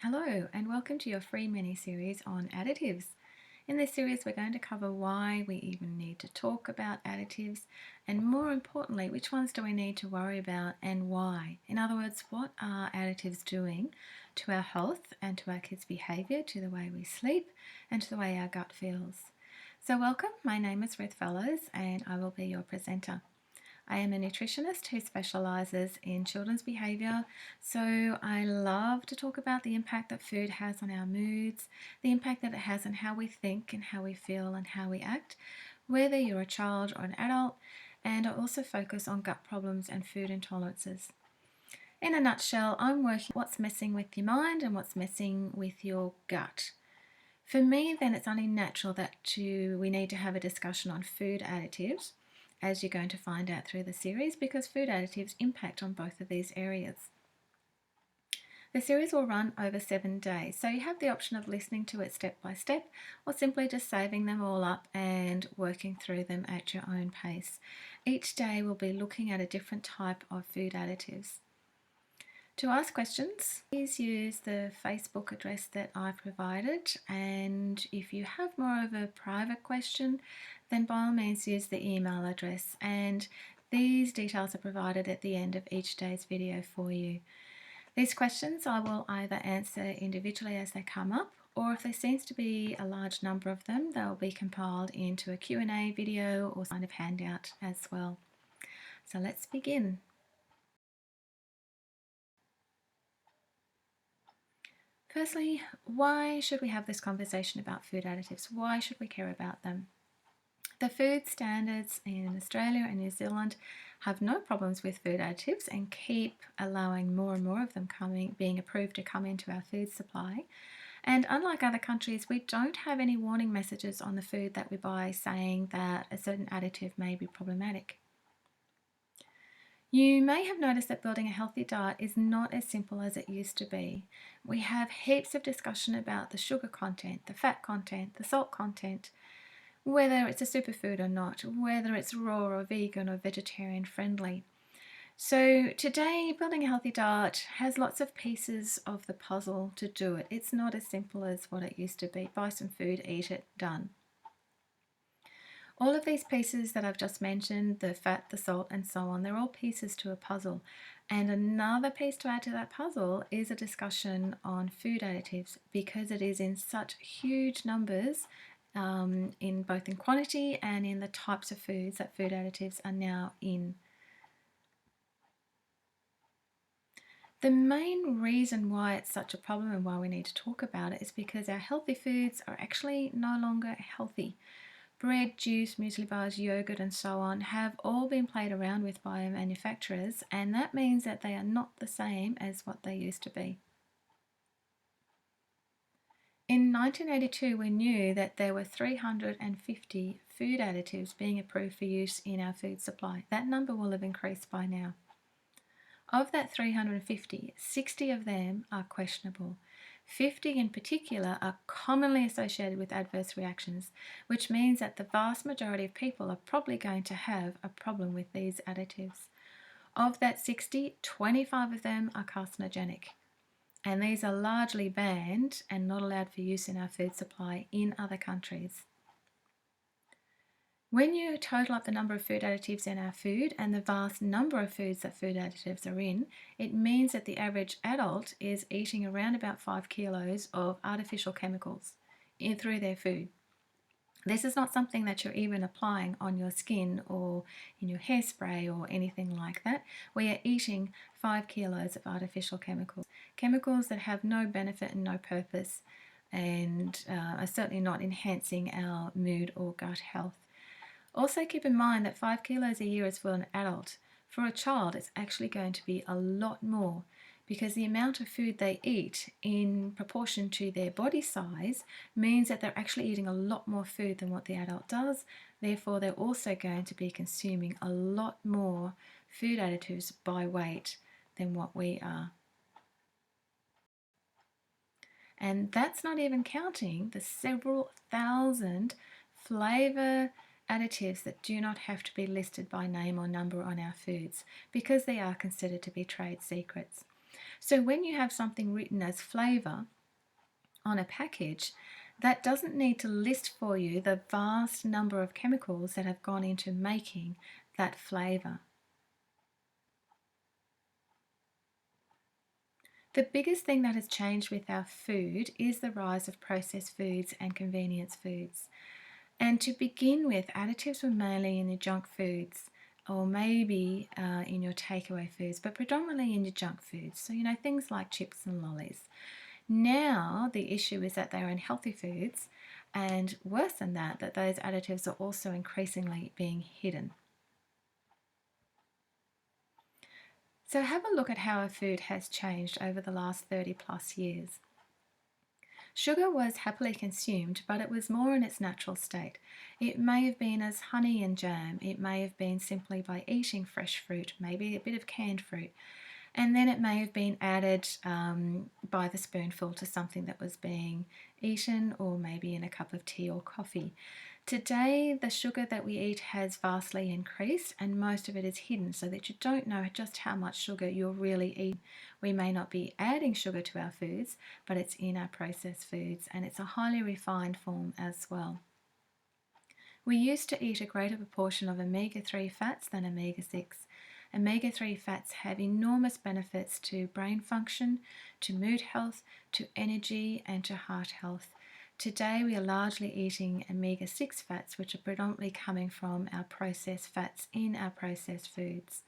Hello and welcome to your free mini-series on additives. In this series we're going to cover why we even need to talk about additives and more importantly which ones do we need to worry about and why. In other words, what are additives doing to our health and to our kids' behaviour, to the way we sleep and to the way our gut feels. So welcome, my name is Ruth Fellows and I will be your presenter. I am a nutritionist who specialises in children's behaviour, so I love to talk about the impact that food has on our moods, the impact that it has on how we think and how we feel and how we act, whether you're a child or an adult, and I also focus on gut problems and food intolerances. In a nutshell, I'm working on what's messing with your mind and what's messing with your gut. For me, then, it's only natural that we need to have a discussion on food additives, as you're going to find out through the series, because food additives impact on both of these areas. The series will run over 7 days, so you have the option of listening to it step by step or simply just saving them all up and working through them at your own pace. Each day we'll be looking at a different type of food additives. To ask questions, please use the Facebook address that I provided, and if you have more of a private question, then by all means use the email address, and these details are provided at the end of each day's video for you. These questions I will either answer individually as they come up, or if there seems to be a large number of them, they'll be compiled into a Q&A video or kind of handout as well. So let's begin. Firstly, why should we have this conversation about food additives? Why should we care about them? The food standards in Australia and New Zealand have no problems with food additives and keep allowing more and more of them being approved to come into our food supply. And unlike other countries, we don't have any warning messages on the food that we buy saying that a certain additive may be problematic. You may have noticed that building a healthy diet is not as simple as it used to be. We have heaps of discussion about the sugar content, the fat content, the salt content, whether it's a superfood or not, whether it's raw or vegan or vegetarian friendly. So today, building a healthy diet has lots of pieces of the puzzle to do it. It's not as simple as what it used to be. Buy some food, eat it, done. All of these pieces that I've just mentioned, the fat, the salt and so on, they're all pieces to a puzzle. And another piece to add to that puzzle is a discussion on food additives, because it is in such huge numbers in both in quantity and in the types of foods that food additives are now in. The main reason why it's such a problem and why we need to talk about it is because our healthy foods are actually no longer healthy. Bread, juice, muesli bars, yogurt and so on have all been played around with by manufacturers, and that means that they are not the same as what they used to be. In 1982 we knew that there were 350 food additives being approved for use in our food supply. That number will have increased by now. Of that 350, 60 of them are questionable. 50 in particular are commonly associated with adverse reactions, which means that the vast majority of people are probably going to have a problem with these additives. Of that 60, 25 of them are carcinogenic, and these are largely banned and not allowed for use in our food supply in other countries. When you total up the number of food additives in our food and the vast number of foods that food additives are in, it means that the average adult is eating around about 5 kilos of artificial chemicals through their food. This is not something that you're even applying on your skin or in your hairspray or anything like that. We are eating 5 kilos of artificial chemicals. Chemicals that have no benefit and no purpose and are certainly not enhancing our mood or gut health. Also keep in mind that 5 kilos a year is for an adult. For a child, it's actually going to be a lot more, because the amount of food they eat in proportion to their body size means that they're actually eating a lot more food than what the adult does. Therefore, they're also going to be consuming a lot more food additives by weight than what we are. And that's not even counting the several thousand flavour additives that do not have to be listed by name or number on our foods, because they are considered to be trade secrets. So when you have something written as flavour on a package, that doesn't need to list for you the vast number of chemicals that have gone into making that flavour. The biggest thing that has changed with our food is the rise of processed foods and convenience foods. And to begin with, additives were mainly in your junk foods or maybe in your takeaway foods, but predominantly in your junk foods. So, things like chips and lollies. Now, the issue is that they're in healthy foods, and worse than that, that those additives are also increasingly being hidden. So, have a look at how our food has changed over the last 30 plus years. Sugar was happily consumed, but it was more in its natural state. It may have been as honey and jam, it may have been simply by eating fresh fruit, maybe a bit of canned fruit, and then it may have been added by the spoonful to something that was being eaten, or maybe in a cup of tea or coffee. Today, the sugar that we eat has vastly increased, and most of it is hidden so that you don't know just how much sugar you're really eating. We may not be adding sugar to our foods, but it's in our processed foods, and it's a highly refined form as well. We used to eat a greater proportion of omega-3 fats than omega-6. Omega-3 fats have enormous benefits to brain function, to mood health, to energy, and to heart health. Today, we are largely eating omega-6 fats, which are predominantly coming from our processed fats in our processed foods.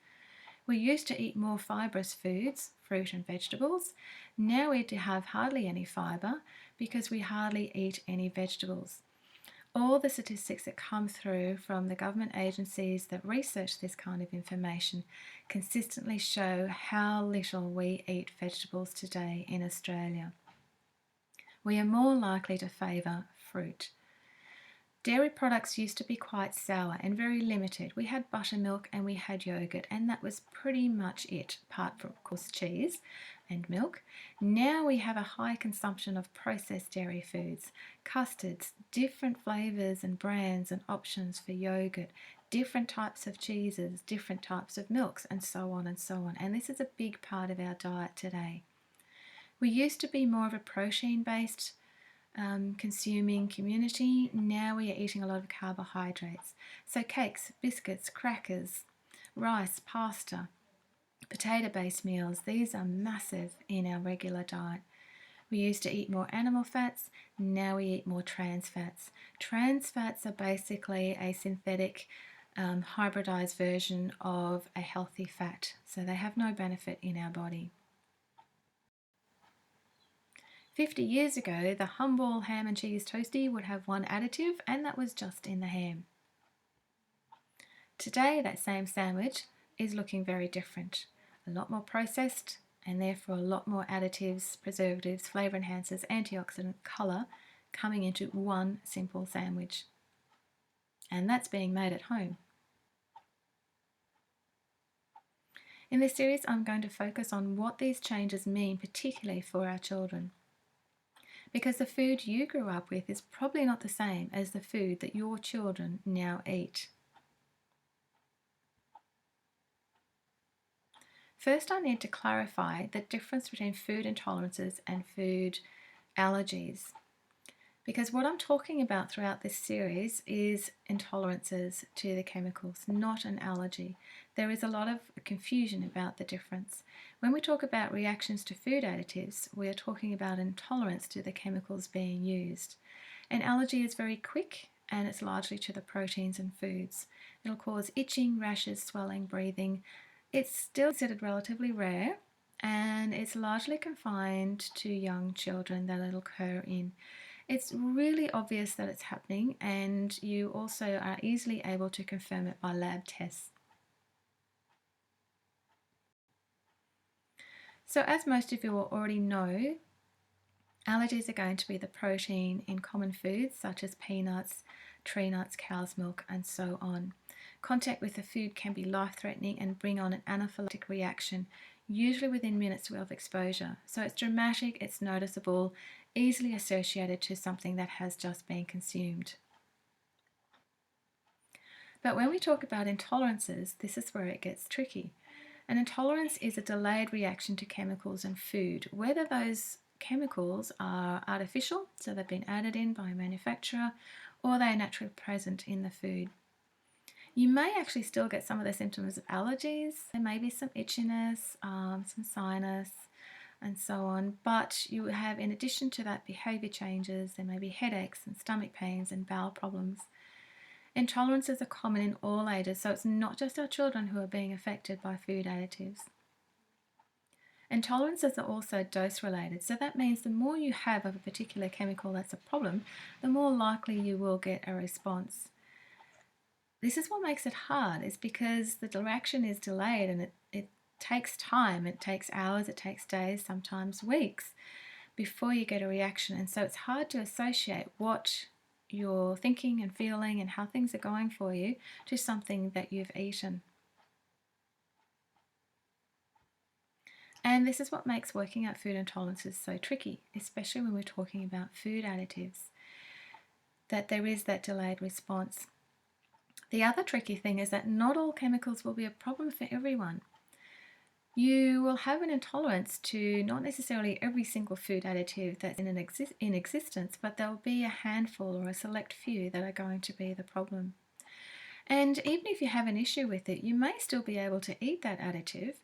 We used to eat more fibrous foods, fruit and vegetables. Now we have hardly any fibre because we hardly eat any vegetables. All the statistics that come through from the government agencies that research this kind of information consistently show how little we eat vegetables today in Australia. We are more likely to favour fruit. Dairy products used to be quite sour and very limited. We had buttermilk and we had yogurt, and that was pretty much it, apart from, of course, cheese and milk. Now we have a high consumption of processed dairy foods, custards, different flavours and brands and options for yogurt, different types of cheeses, different types of milks, and so on and so on. And this is a big part of our diet today. We used to be more of a protein-based consuming community. Now we are eating a lot of carbohydrates. So cakes, biscuits, crackers, rice, pasta, potato-based meals, these are massive in our regular diet. We used to eat more animal fats, now we eat more trans fats. Trans fats are basically a synthetic hybridized version of a healthy fat, so they have no benefit in our body. 50 years ago, the humble ham and cheese toastie would have one additive, and that was just in the ham. Today, that same sandwich is looking very different. A lot more processed, and therefore a lot more additives, preservatives, flavour enhancers, antioxidant, colour coming into one simple sandwich. And that's being made at home. In this series, I'm going to focus on what these changes mean, particularly for our children. Because the food you grew up with is probably not the same as the food that your children now eat. First, I need to clarify the difference between food intolerances and food allergies. Because what I'm talking about throughout this series is intolerances to the chemicals, not an allergy. There is a lot of confusion about the difference. When we talk about reactions to food additives, we are talking about intolerance to the chemicals being used. An allergy is very quick and it's largely to the proteins in foods. It'll cause itching, rashes, swelling, breathing. It's still considered relatively rare and it's largely confined to young children that it'll occur in. It's really obvious that it's happening, and you also are easily able to confirm it by lab tests. So as most of you already know, allergies are going to be the protein in common foods such as peanuts, tree nuts, cow's milk, and so on. Contact with the food can be life-threatening and bring on an anaphylactic reaction, usually within minutes of exposure. So it's dramatic, it's noticeable, easily associated to something that has just been consumed. But when we talk about intolerances, this is where it gets tricky. An intolerance is a delayed reaction to chemicals in food, whether those chemicals are artificial, so they've been added in by a manufacturer, or they are naturally present in the food. You may actually still get some of the symptoms of allergies. There may be some itchiness, some sinus, and so on. But you have, in addition to that, behavior changes. There may be headaches and stomach pains and bowel problems. Intolerances are common in all ages, so it's not just our children who are being affected by food additives. Intolerances are also dose related, so that means the more you have of a particular chemical that's a problem, the more likely you will get a response. This is what makes it hard, is because the reaction is delayed and it takes time. It takes hours, it takes days, sometimes weeks before you get a reaction. And so it's hard to associate what you're thinking and feeling and how things are going for you to something that you've eaten. And this is what makes working out food intolerances so tricky, especially when we're talking about food additives, that there is that delayed response. The other tricky thing is that not all chemicals will be a problem for everyone. You will have an intolerance to not necessarily every single food additive that's in existence, but there will be a handful or a select few that are going to be the problem. And even if you have an issue with it, you may still be able to eat that additive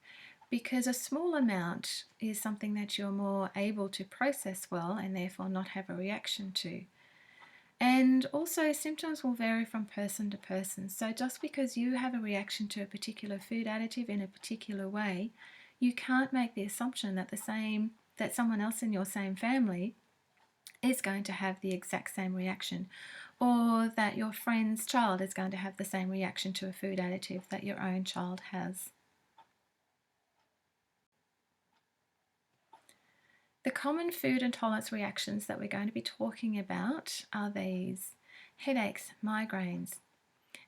because a small amount is something that you're more able to process well and therefore not have a reaction to. And also, symptoms will vary from person to person. So just because you have a reaction to a particular food additive in a particular way, you can't make the assumption that that someone else in your same family is going to have the exact same reaction, or that your friend's child is going to have the same reaction to a food additive that your own child has. The common food intolerance reactions that we're going to be talking about are these: headaches, migraines.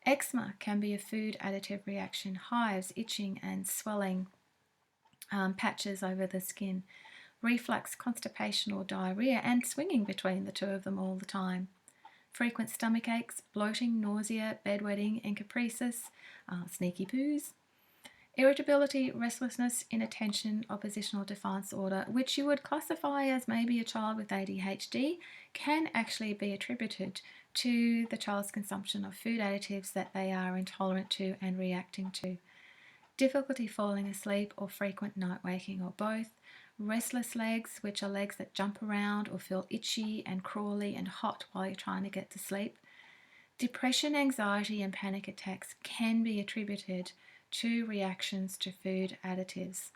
Eczema can be a food additive reaction, hives, itching and swelling, patches over the skin, reflux, constipation or diarrhea, and swinging between the two of them all the time. Frequent stomach aches, bloating, nausea, bedwetting, encopresis, sneaky poos. Irritability, restlessness, inattention, oppositional defiance disorder, which you would classify as maybe a child with ADHD, can actually be attributed to the child's consumption of food additives that they are intolerant to and reacting to. Difficulty falling asleep or frequent night waking or both. Restless legs, which are legs that jump around or feel itchy and crawly and hot while you're trying to get to sleep. Depression, anxiety and panic attacks can be attributed to reactions to food additives.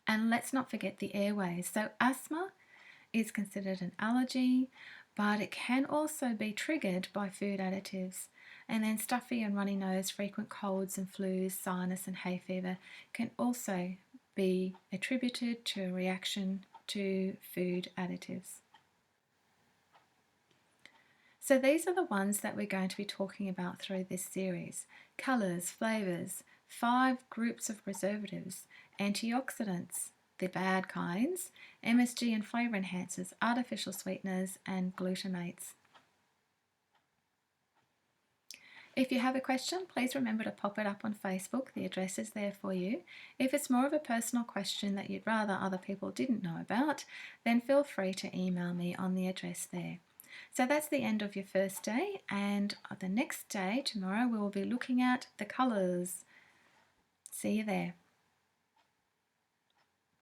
And let's not forget the airways. So asthma is considered an allergy, but it can also be triggered by food additives. And then stuffy and runny nose, frequent colds and flus, sinus and hay fever can also be attributed to a reaction to food additives. So these are the ones that we're going to be talking about through this series: colours, flavours, 5 groups of preservatives, antioxidants, the bad kinds, MSG and flavour enhancers, artificial sweeteners and glutamates. If you have a question, please remember to pop it up on Facebook. The address is there for you. If it's more of a personal question that you'd rather other people didn't know about, then feel free to email me on the address there. So that's the end of your first day, and the next day, tomorrow, we will be looking at the colours. See you there.